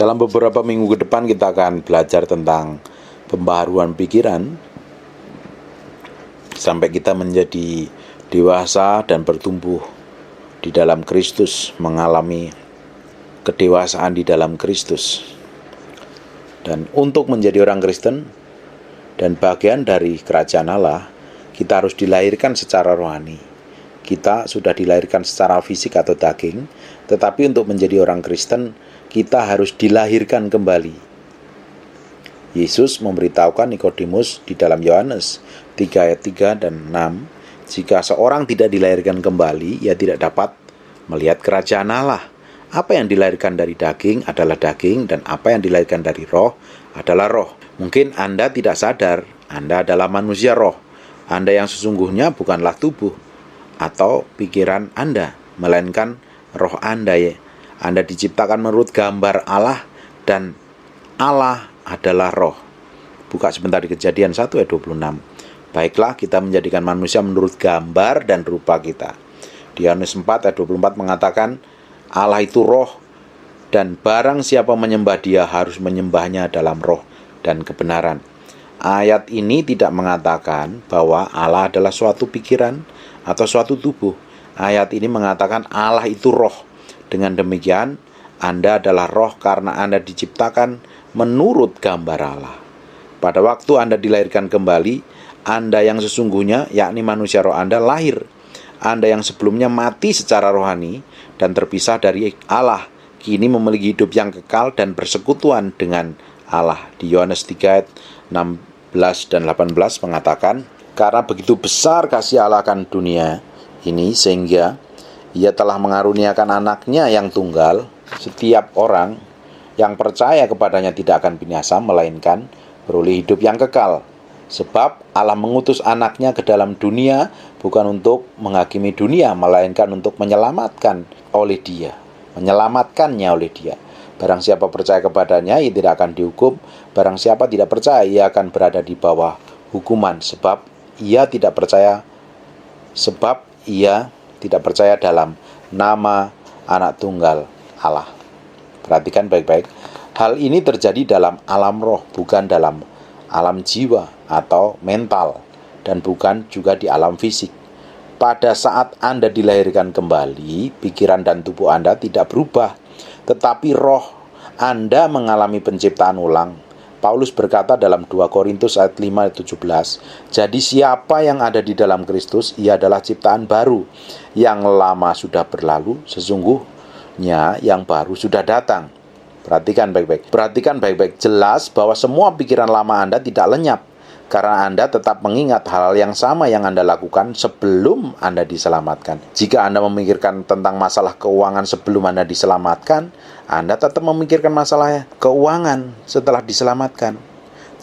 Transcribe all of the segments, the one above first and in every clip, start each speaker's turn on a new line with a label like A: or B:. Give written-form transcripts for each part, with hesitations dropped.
A: Dalam beberapa minggu ke depan kita akan belajar tentang pembaharuan pikiran sampai kita menjadi dewasa dan bertumbuh di dalam Kristus, mengalami kedewasaan di dalam Kristus. Dan untuk menjadi orang Kristen dan bagian dari kerajaan Allah, kita harus dilahirkan secara rohani. Kita sudah dilahirkan secara fisik atau daging, tetapi untuk menjadi orang Kristen, kita harus dilahirkan kembali. Yesus memberitahukan Nikodemus di dalam Yohanes 3 ayat 3 dan 6, jika seorang tidak dilahirkan kembali, ia tidak dapat melihat kerajaan Allah. Apa yang dilahirkan dari daging adalah daging, dan apa yang dilahirkan dari roh adalah roh. Mungkin Anda tidak sadar, Anda adalah manusia roh. Anda yang sesungguhnya bukanlah tubuh atau pikiran Anda, melainkan roh Anda ya. Anda diciptakan menurut gambar Allah, dan Allah adalah roh. Buka sebentar di Kejadian 1 ayat 26. Baiklah, kita menjadikan manusia menurut gambar dan rupa kita. Di Yohanes 4 ayat 24 mengatakan, Allah itu roh, dan barang siapa menyembah dia harus menyembahnya dalam roh dan kebenaran. Ayat ini tidak mengatakan bahwa Allah adalah suatu pikiran atau suatu tubuh. Ayat ini mengatakan Allah itu roh. Dengan demikian, Anda adalah roh karena Anda diciptakan menurut gambar Allah. Pada waktu Anda dilahirkan kembali, Anda yang sesungguhnya, yakni manusia roh Anda, lahir. Anda yang sebelumnya mati secara rohani dan terpisah dari Allah, kini memiliki hidup yang kekal dan bersekutuan dengan Allah. Di Yohanes 3 ayat 16 dan 18 mengatakan, karena begitu besar kasih Allah akan dunia ini, sehingga Ia telah mengaruniakan anaknya yang tunggal. Setiap orang yang percaya kepadanya tidak akan binasa, melainkan beroleh hidup yang kekal. Sebab Allah mengutus anaknya ke dalam dunia bukan untuk menghakimi dunia, melainkan untuk menyelamatkannya oleh dia. Barang siapa percaya kepadanya, ia tidak akan dihukum. Barang siapa tidak percaya, ia akan berada di bawah hukuman, sebab ia tidak percaya dalam nama anak tunggal Allah. Perhatikan baik-baik. Hal ini terjadi dalam alam roh, bukan dalam alam jiwa atau mental, dan bukan juga di alam fisik. Pada saat Anda dilahirkan kembali, pikiran dan tubuh Anda tidak berubah, tetapi roh Anda mengalami penciptaan ulang. Paulus berkata dalam 2 Korintus ayat 5 ayat 17, jadi siapa yang ada di dalam Kristus, ia adalah ciptaan baru. Yang lama sudah berlalu, sesungguhnya yang baru sudah datang. Perhatikan baik-baik. Jelas bahwa semua pikiran lama Anda tidak lenyap, karena Anda tetap mengingat hal yang sama yang Anda lakukan sebelum Anda diselamatkan. Jika Anda memikirkan tentang masalah keuangan sebelum Anda diselamatkan, Anda tetap memikirkan masalah keuangan setelah diselamatkan.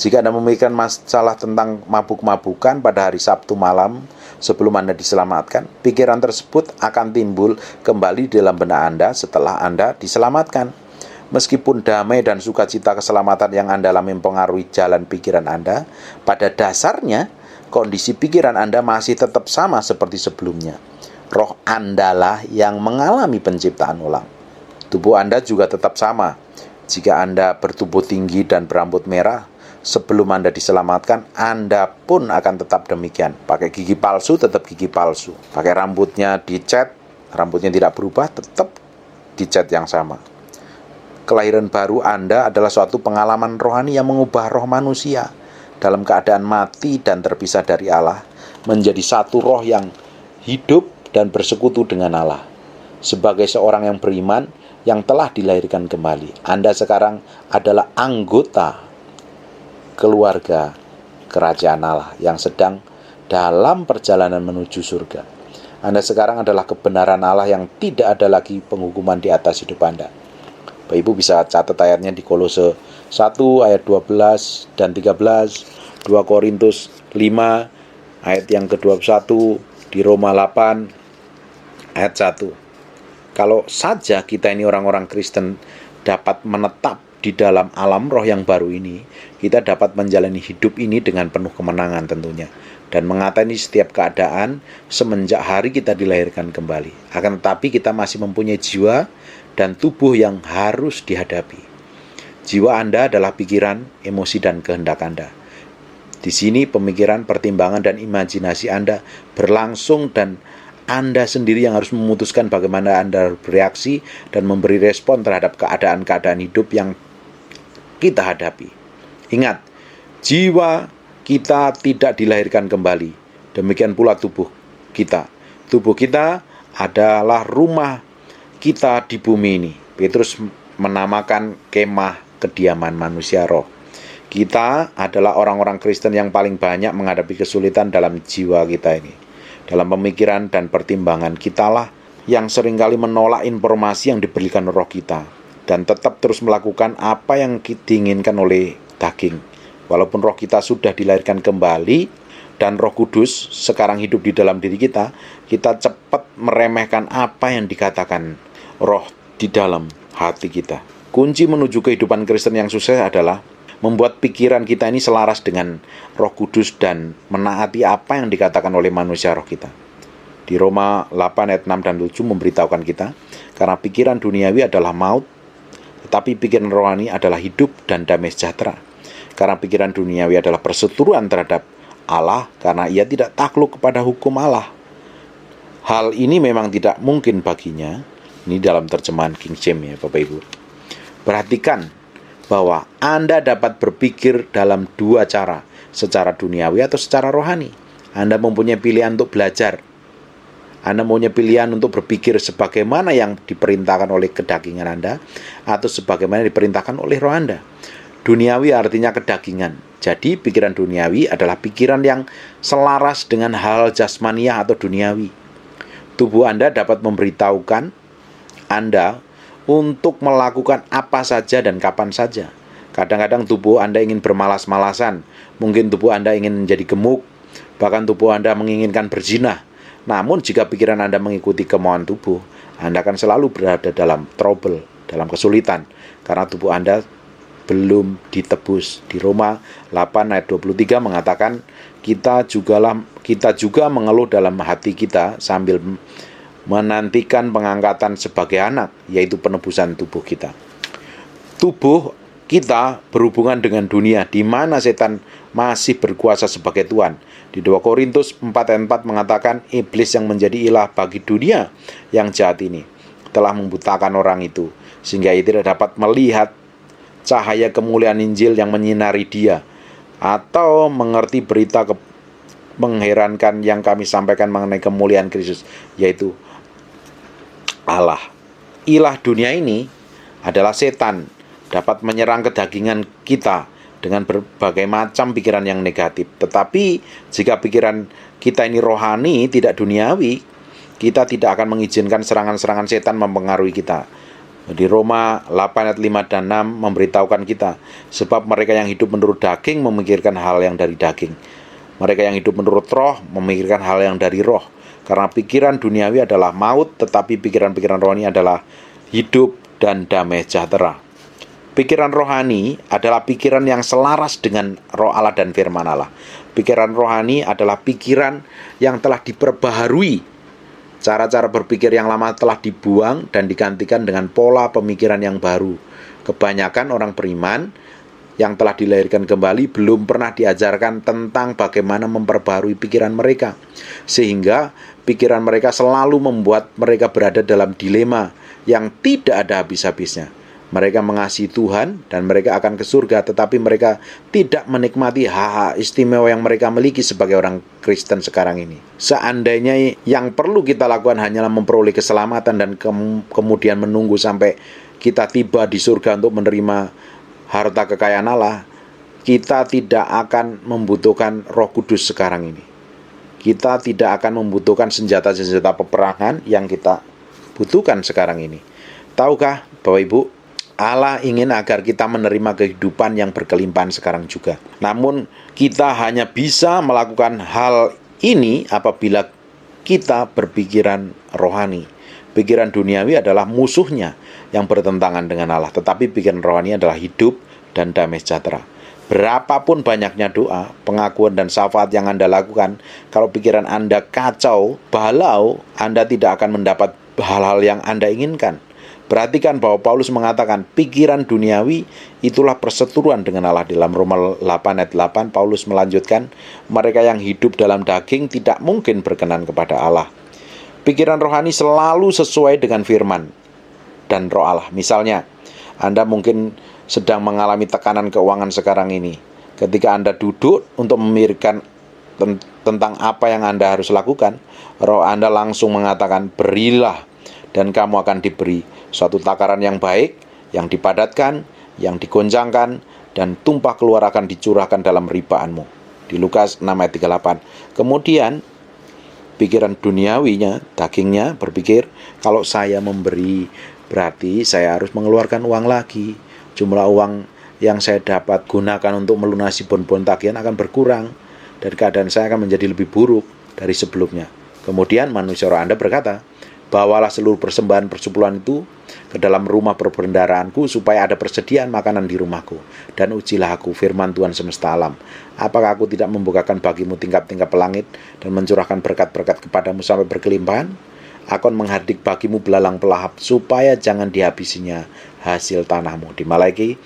A: Jika Anda memikirkan masalah tentang mabuk-mabukan pada hari Sabtu malam sebelum Anda diselamatkan, pikiran tersebut akan timbul kembali dalam benak Anda setelah Anda diselamatkan. Meskipun damai dan sukacita keselamatan yang Anda alami mempengaruhi jalan pikiran Anda, pada dasarnya kondisi pikiran Anda masih tetap sama seperti sebelumnya. Roh Anda lah yang mengalami penciptaan ulang. Tubuh Anda juga tetap sama. Jika Anda bertubuh tinggi dan berambut merah, sebelum Anda diselamatkan, Anda pun akan tetap demikian. Pakai gigi palsu, tetap gigi palsu. Pakai rambutnya dicat, rambutnya tidak berubah, tetap dicat yang sama. Kelahiran baru Anda adalah suatu pengalaman rohani yang mengubah roh manusia dalam keadaan mati dan terpisah dari Allah menjadi satu roh yang hidup dan bersekutu dengan Allah. Sebagai seorang yang beriman yang telah dilahirkan kembali, Anda sekarang adalah anggota keluarga kerajaan Allah yang sedang dalam perjalanan menuju surga. Anda sekarang adalah kebenaran Allah yang tidak ada lagi penghukuman di atas hidup Anda. Bapak Ibu bisa catat ayatnya di Kolose 1 ayat 12 dan 13, 2 Korintus 5 ayat yang ke-21, di Roma 8 ayat 1. Kalau saja kita ini orang-orang Kristen dapat menetap di dalam alam roh yang baru ini, kita dapat menjalani hidup ini dengan penuh kemenangan tentunya, dan mengatasi setiap keadaan semenjak hari kita dilahirkan kembali. Akan tetapi kita masih mempunyai jiwa dan tubuh yang harus dihadapi. Jiwa Anda adalah pikiran, emosi, dan kehendak Anda. Di sini pemikiran, pertimbangan, dan imajinasi Anda berlangsung dan Anda sendiri yang harus memutuskan bagaimana Anda bereaksi dan memberi respon terhadap keadaan-keadaan hidup yang kita hadapi. Ingat, jiwa kita tidak dilahirkan kembali. Demikian pula tubuh kita. Tubuh kita adalah rumah kita di bumi ini. Petrus menamakan kemah kediaman manusia roh. Kita adalah orang-orang Kristen yang paling banyak menghadapi kesulitan dalam jiwa kita ini. Dalam pemikiran dan pertimbangan kitalah yang seringkali menolak informasi yang diberikan roh kita dan tetap terus melakukan apa yang diinginkan oleh daging. Walaupun roh kita sudah dilahirkan kembali dan Roh Kudus sekarang hidup di dalam diri kita, kita cepat meremehkan apa yang dikatakan roh di dalam hati kita. Kunci menuju kehidupan Kristen yang sukses adalah membuat pikiran kita ini selaras dengan Roh Kudus dan menaati apa yang dikatakan oleh manusia roh kita. Di Roma 8 ayat 6 dan 7 memberitahukan kita, karena pikiran duniawi adalah maut, tetapi pikiran rohani adalah hidup dan damai sejahtera. Karena pikiran duniawi adalah perseteruan terhadap Allah, karena ia tidak takluk kepada hukum Allah. Hal ini memang tidak mungkin baginya. Ini dalam terjemahan King James ya Bapak Ibu. Perhatikan bahwa Anda dapat berpikir dalam dua cara, secara duniawi atau secara rohani. Anda mempunyai pilihan untuk belajar. Anda mempunyai pilihan untuk berpikir sebagaimana yang diperintahkan oleh kedagingan Anda atau sebagaimana yang diperintahkan oleh roh Anda. Duniawi artinya kedagingan. Jadi pikiran duniawi adalah pikiran yang selaras dengan hal jasmaniah atau duniawi. Tubuh Anda dapat memberitahukan Anda untuk melakukan apa saja dan kapan saja. Kadang-kadang tubuh Anda ingin bermalas-malasan. Mungkin tubuh Anda ingin menjadi gemuk. Bahkan tubuh Anda menginginkan berzina. Namun jika pikiran Anda mengikuti kemauan tubuh, Anda akan selalu berada dalam trouble, dalam kesulitan. Karena tubuh Anda belum ditebus. Di Roma 8 ayat 23 mengatakan, kita juga mengeluh dalam hati kita sambil menantikan pengangkatan sebagai anak, yaitu penebusan tubuh kita. Tubuh kita berhubungan dengan dunia, di mana setan masih berkuasa sebagai Tuhan. Di 2 Korintus 4 ayat 4 mengatakan, iblis yang menjadi ilah bagi dunia yang jahat ini telah membutakan orang itu, sehingga ia tidak dapat melihat cahaya kemuliaan Injil yang menyinari dia, atau mengerti berita mengherankan yang kami sampaikan mengenai kemuliaan Kristus, yaitu Allah. Ilah dunia ini adalah setan, dapat menyerang kedagingan kita dengan berbagai macam pikiran yang negatif. Tetapi jika pikiran kita ini rohani, tidak duniawi, kita tidak akan mengizinkan serangan-serangan setan mempengaruhi kita. Di Roma 8 ayat 5 dan 6 memberitahukan kita, sebab mereka yang hidup menurut daging memikirkan hal yang dari daging. Mereka yang hidup menurut roh memikirkan hal yang dari roh. Karena pikiran duniawi adalah maut, tetapi pikiran-pikiran rohani adalah hidup dan damai sejahtera. Pikiran rohani adalah pikiran yang selaras dengan roh Allah dan firman Allah. Pikiran rohani adalah pikiran yang telah diperbaharui. Cara-cara berpikir yang lama telah dibuang dan digantikan dengan pola pemikiran yang baru. Kebanyakan orang beriman yang telah dilahirkan kembali belum pernah diajarkan tentang bagaimana memperbaharui pikiran mereka. Sehingga pikiran mereka selalu membuat mereka berada dalam dilema yang tidak ada habis-habisnya. Mereka mengasihi Tuhan dan mereka akan ke surga, tetapi mereka tidak menikmati hak-hak istimewa yang mereka miliki sebagai orang Kristen sekarang ini. Seandainya yang perlu kita lakukan hanyalah memperoleh keselamatan dan kemudian menunggu sampai kita tiba di surga untuk menerima harta kekayaan Allah, kita tidak akan membutuhkan Roh Kudus sekarang ini. Kita tidak akan membutuhkan senjata-senjata peperangan yang kita butuhkan sekarang ini. Tahukah Bapak Ibu, Allah ingin agar kita menerima kehidupan yang berkelimpahan sekarang juga. Namun kita hanya bisa melakukan hal ini apabila kita berpikiran rohani. Pikiran duniawi adalah musuhnya yang bertentangan dengan Allah, tetapi pikiran rohani adalah hidup dan damai sejahtera. Berapapun banyaknya doa, pengakuan dan syafaat yang Anda lakukan, kalau pikiran Anda kacau, balau, Anda tidak akan mendapat hal-hal yang Anda inginkan. Perhatikan bahwa Paulus mengatakan pikiran duniawi itulah perseteruan dengan Allah. Dalam Roma 8 ayat 8 Paulus melanjutkan, mereka yang hidup dalam daging tidak mungkin berkenan kepada Allah. Pikiran rohani selalu sesuai dengan firman dan roh Allah. Misalnya, Anda mungkin sedang mengalami tekanan keuangan sekarang ini. Ketika Anda duduk untuk memikirkan tentang apa yang Anda harus lakukan, roh Anda langsung mengatakan, berilah dan kamu akan diberi suatu takaran yang baik, yang dipadatkan, yang digoncangkan, dan tumpah keluar akan dicurahkan dalam ribaanmu. Di Lukas 6 ayat 38. Kemudian pikiran duniawinya, dagingnya berpikir, kalau saya memberi berarti saya harus mengeluarkan uang lagi. Jumlah uang yang saya dapat gunakan untuk melunasi bon-bon tagihan akan berkurang, dan keadaan saya akan menjadi lebih buruk dari sebelumnya. Kemudian manusia roh Anda berkata, bawalah seluruh persembahan persepuluhan itu ke dalam rumah perbendaharaanku supaya ada persediaan makanan di rumahku. Dan ujilah aku, firman Tuhan semesta alam. Apakah aku tidak membukakan bagimu tingkap-tingkap langit dan mencurahkan berkat-berkat kepadamu sampai berkelimpahan? Aku menghardik bagimu belalang pelahap supaya jangan dihabisinya hasil tanahmu. Di Malaki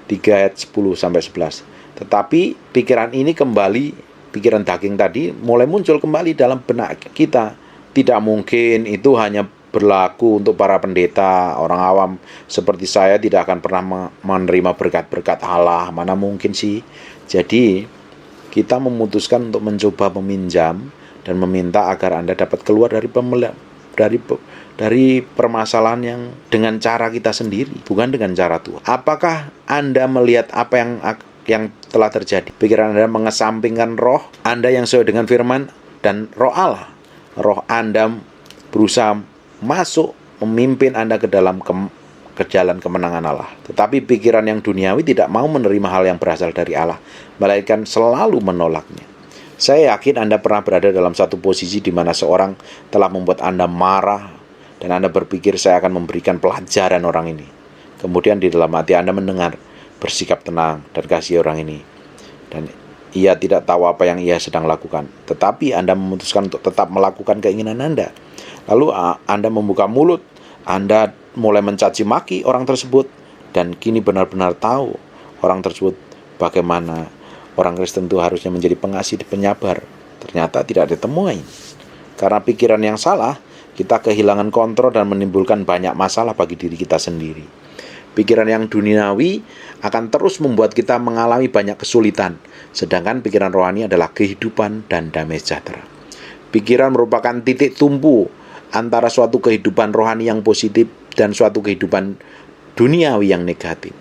A: 3 ayat 10-11. Tetapi pikiran ini kembali, pikiran daging tadi mulai muncul kembali dalam benak kita. Tidak mungkin itu hanya berlaku untuk para pendeta. Orang awam seperti saya tidak akan pernah menerima berkat-berkat Allah. Mana mungkin sih? Jadi kita memutuskan untuk mencoba meminjam dan meminta agar Anda dapat keluar dari permasalahan yang dengan cara kita sendiri, bukan dengan cara Tuhan. Apakah Anda melihat apa yang telah terjadi? Pikiran Anda mengesampingkan roh Anda yang sesuai dengan firman dan roh Allah. Roh Anda berusaha masuk memimpin Anda ke dalam ke jalan kemenangan Allah. Tetapi pikiran yang duniawi tidak mau menerima hal yang berasal dari Allah, melainkan selalu menolaknya. Saya yakin Anda pernah berada dalam satu posisi di mana seorang telah membuat Anda marah dan Anda berpikir saya akan memberikan pelajaran orang ini. Kemudian di dalam hati Anda mendengar, bersikap tenang dan kasih orang ini. Dan ia tidak tahu apa yang ia sedang lakukan, tetapi Anda memutuskan untuk tetap melakukan keinginan Anda. Lalu Anda membuka mulut, Anda mulai mencaci maki orang tersebut, dan kini benar-benar tahu orang tersebut bagaimana orang Kristen itu harusnya menjadi pengasih dan penyabar. Ternyata tidak ditemuin. Karena pikiran yang salah, kita kehilangan kontrol dan menimbulkan banyak masalah bagi diri kita sendiri. Pikiran yang duniawi akan terus membuat kita mengalami banyak kesulitan, sedangkan pikiran rohani adalah kehidupan dan damai sejahtera. Pikiran merupakan titik tumpu antara suatu kehidupan rohani yang positif dan suatu kehidupan duniawi yang negatif.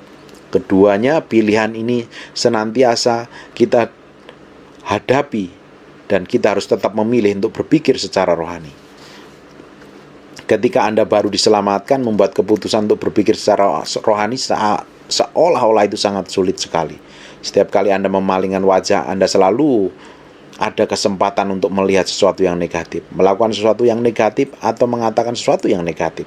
A: Keduanya pilihan ini senantiasa kita hadapi dan kita harus tetap memilih untuk berpikir secara rohani. Ketika Anda baru diselamatkan, membuat keputusan untuk berpikir secara rohani seolah-olah itu sangat sulit sekali. Setiap kali Anda memalingkan wajah, Anda selalu ada kesempatan untuk melihat sesuatu yang negatif, melakukan sesuatu yang negatif, atau mengatakan sesuatu yang negatif.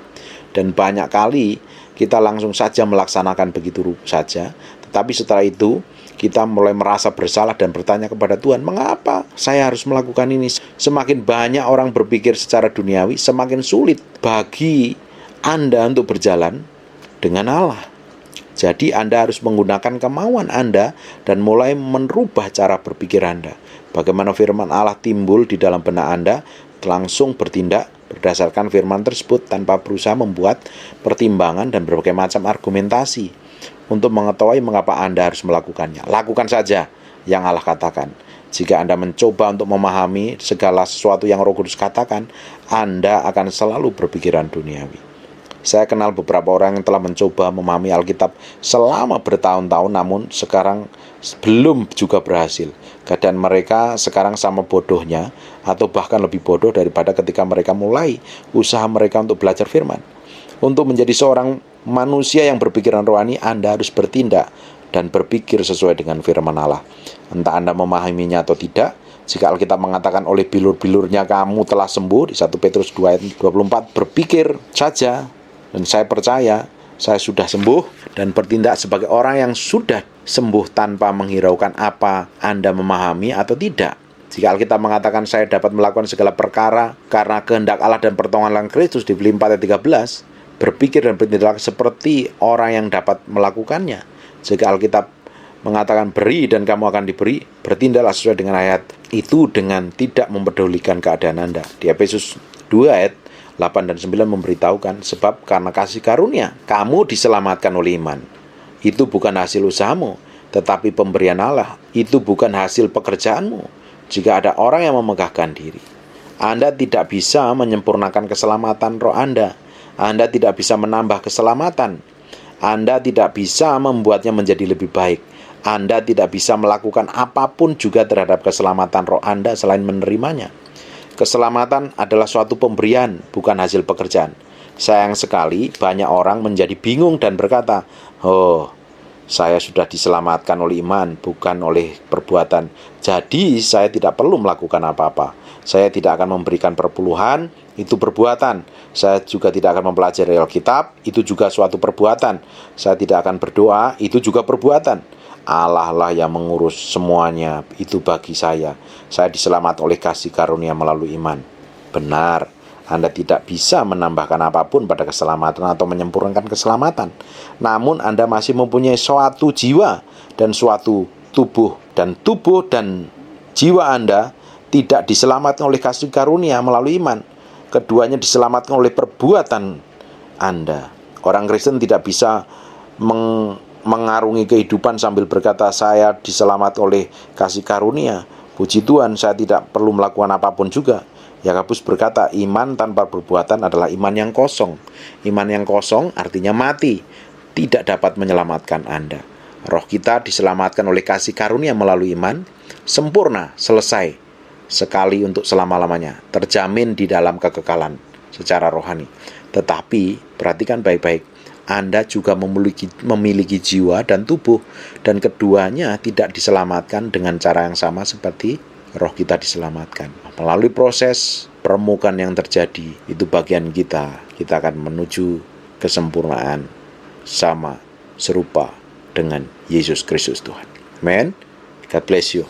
A: Dan banyak kali kita langsung saja melaksanakan begitu saja. Tetapi setelah itu kita mulai merasa bersalah dan bertanya kepada Tuhan, mengapa saya harus melakukan ini? Semakin banyak orang berpikir secara duniawi, semakin sulit bagi Anda untuk berjalan dengan Allah. Jadi Anda harus menggunakan kemauan Anda dan mulai merubah cara berpikir Anda. Bagaimana firman Allah timbul di dalam benak Anda, langsung bertindak berdasarkan firman tersebut tanpa berusaha membuat pertimbangan dan berbagai macam argumentasi untuk mengetahui mengapa Anda harus melakukannya. Lakukan saja yang Allah katakan. Jika Anda mencoba untuk memahami segala sesuatu yang Roh Kudus katakan, Anda akan selalu berpikiran duniawi. Saya kenal beberapa orang yang telah mencoba memahami Alkitab selama bertahun-tahun, namun sekarang belum juga berhasil. Keadaan mereka sekarang sama bodohnya, atau bahkan lebih bodoh daripada ketika mereka mulai usaha mereka untuk belajar firman. Untuk menjadi seorang manusia yang berpikiran rohani, Anda harus bertindak dan berpikir sesuai dengan firman Allah. Entah Anda memahaminya atau tidak, jika Alkitab mengatakan oleh bilur-bilurnya kamu telah sembuh, di 1 Petrus 2 ayat 24, berpikir saja, dan saya percaya saya sudah sembuh, dan bertindak sebagai orang yang sudah sembuh tanpa menghiraukan apa Anda memahami atau tidak. Jika Alkitab mengatakan saya dapat melakukan segala perkara karena kehendak Allah dan pertolongan Kristus di Filipi 4 ayat 13, berpikir dan bertindak seperti orang yang dapat melakukannya. Jika Alkitab mengatakan beri dan kamu akan diberi, bertindaklah sesuai dengan ayat itu dengan tidak mempedulikan keadaan Anda. Di Efesus 2 ayat 8 dan 9 memberitahukan, sebab karena kasih karunia kamu diselamatkan oleh iman. Itu bukan hasil usahamu, tetapi pemberian Allah. Itu bukan hasil pekerjaanmu. Jika ada orang yang memegahkan diri, Anda tidak bisa menyempurnakan keselamatan roh Anda. Anda tidak bisa menambah keselamatan. Anda tidak bisa membuatnya menjadi lebih baik. Anda tidak bisa melakukan apapun juga terhadap keselamatan roh Anda selain menerimanya. Keselamatan adalah suatu pemberian, bukan hasil pekerjaan. Sayang sekali, banyak orang menjadi bingung dan berkata, "Oh, saya sudah diselamatkan oleh iman, bukan oleh perbuatan. Jadi, saya tidak perlu melakukan apa-apa. Saya tidak akan memberikan perpuluhan, itu perbuatan. Saya juga tidak akan mempelajari Alkitab, itu juga suatu perbuatan. Saya tidak akan berdoa, itu juga perbuatan. Allah lah yang mengurus semuanya, itu bagi saya. Saya diselamatkan oleh kasih karunia melalui iman." Benar, Anda tidak bisa menambahkan apapun pada keselamatan atau menyempurnakan keselamatan. Namun Anda masih mempunyai suatu jiwa dan suatu tubuh. Dan tubuh dan jiwa Anda tidak diselamatkan oleh kasih karunia melalui iman. Keduanya diselamatkan oleh perbuatan Anda. Orang Kristen tidak bisa mengarungi kehidupan sambil berkata, "Saya diselamatkan oleh kasih karunia. Puji Tuhan, saya tidak perlu melakukan apapun juga." Yakobus berkata, iman tanpa perbuatan adalah iman yang kosong. Iman yang kosong artinya mati, tidak dapat menyelamatkan Anda. Roh kita diselamatkan oleh kasih karunia melalui iman, sempurna, selesai, sekali untuk selama-lamanya, terjamin di dalam kekekalan secara rohani. Tetapi, perhatikan baik-baik, Anda juga memiliki jiwa dan tubuh, dan keduanya tidak diselamatkan dengan cara yang sama seperti roh kita diselamatkan. Melalui proses peremukan yang terjadi, itu bagian kita akan menuju kesempurnaan sama serupa dengan Yesus Kristus Tuhan. Amen. God bless you.